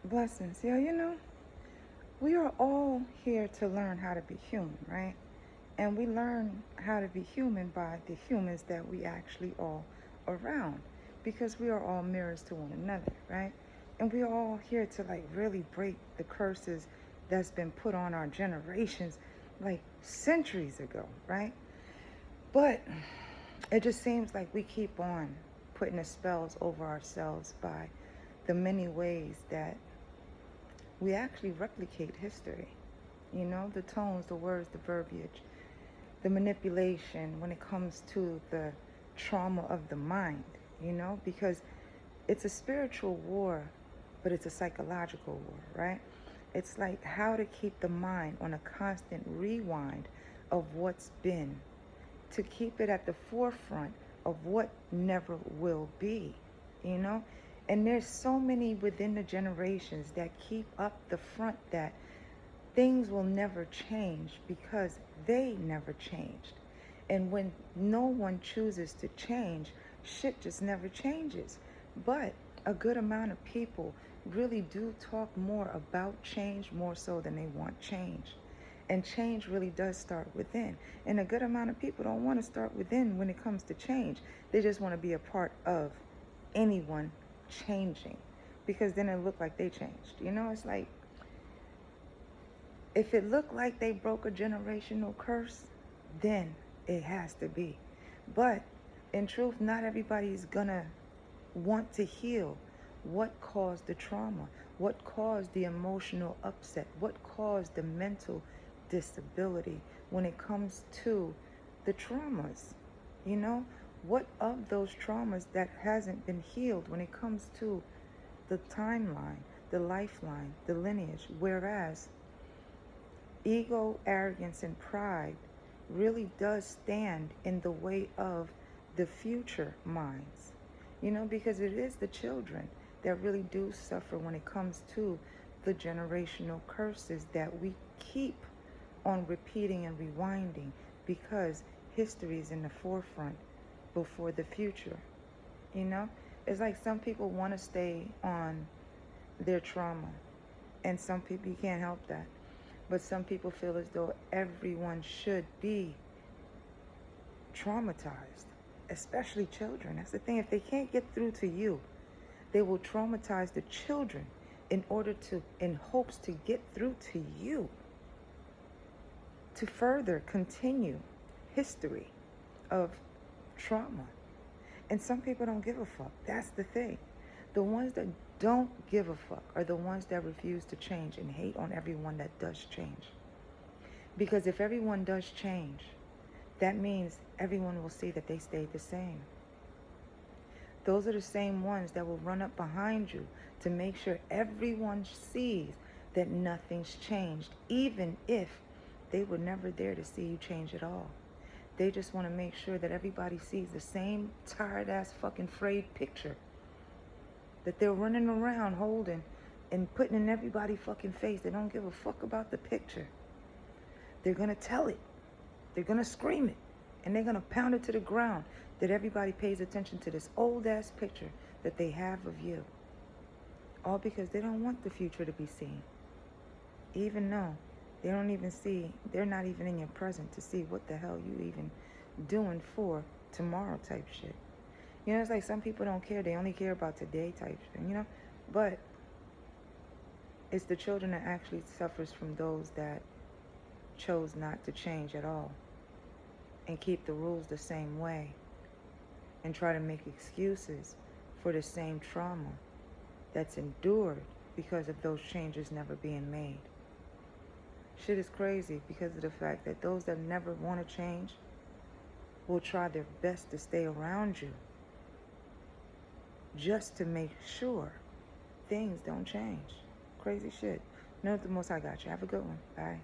Blessings. Yeah, we are all here to learn how to be human, right? And we learn how to be human by the humans that we actually all around because we are all mirrors to one another, right? And we are all here to like really break the curses that's been put on our generations like centuries ago, right? But it just seems like we keep on putting the spells over ourselves by the many ways that we actually replicate history. The tones, the words, the verbiage, the manipulation when it comes to the trauma of the mind, because it's a spiritual war, but it's a psychological war, right? It's like how to keep the mind on a constant rewind of what's been, to keep it at the forefront of what never will be, you know? And there's so many within the generations that keep up the front that things will never change because they never changed. And when no one chooses to change, shit just never changes. But a good amount of people really do talk more about change more so than they want change. And change really does start within. And a good amount of people don't want to start within when it comes to change. They just want to be a part of anyone changing because then it look like they changed. It's like if it looked like they broke a generational curse, then it has to be. But in truth, not everybody's gonna want to heal what caused the trauma, what caused the emotional upset, what caused the mental disability when it comes to the traumas. You know, what of those traumas that hasn't been healed when it comes to the timeline, the lifeline, the lineage, whereas ego, arrogance, and pride really does stand in the way of the future minds. Because it is the children that really do suffer when it comes to the generational curses that we keep on repeating and rewinding because history is in the forefront before the future. You know, it's like some people want to stay on their trauma, and some people, you can't help that. But some people feel as though everyone should be traumatized, especially children. That's the thing. If they can't get through to you, they will traumatize the children in hopes to get through to you, to further continue history of trauma. And some people don't give a fuck. That's the thing. The ones that don't give a fuck are the ones that refuse to change and hate on everyone that does change. Because if everyone does change, that means everyone will see that they stayed the same. Those are the same ones that will run up behind you to make sure everyone sees that nothing's changed, even if they were never there to see you change at all. They just want to make sure that everybody sees the same tired ass fucking frayed picture that they're running around holding and putting in everybody's fucking face. They don't give a fuck about the picture. They're going to tell it. They're going to scream it. And they're going to pound it to the ground that everybody pays attention to this old ass picture that they have of you. All because they don't want the future to be seen. Even though they're not even in your present to see what the hell you even doing for tomorrow type shit. It's like some people don't care. They only care about today type shit, But it's the children that actually suffers from those that chose not to change at all and keep the rules the same way and try to make excuses for the same trauma that's endured because of those changes never being made. Shit is crazy because of the fact that those that never want to change will try their best to stay around you just to make sure things don't change. Crazy shit. Know that the most I got you. Have a good one. Bye.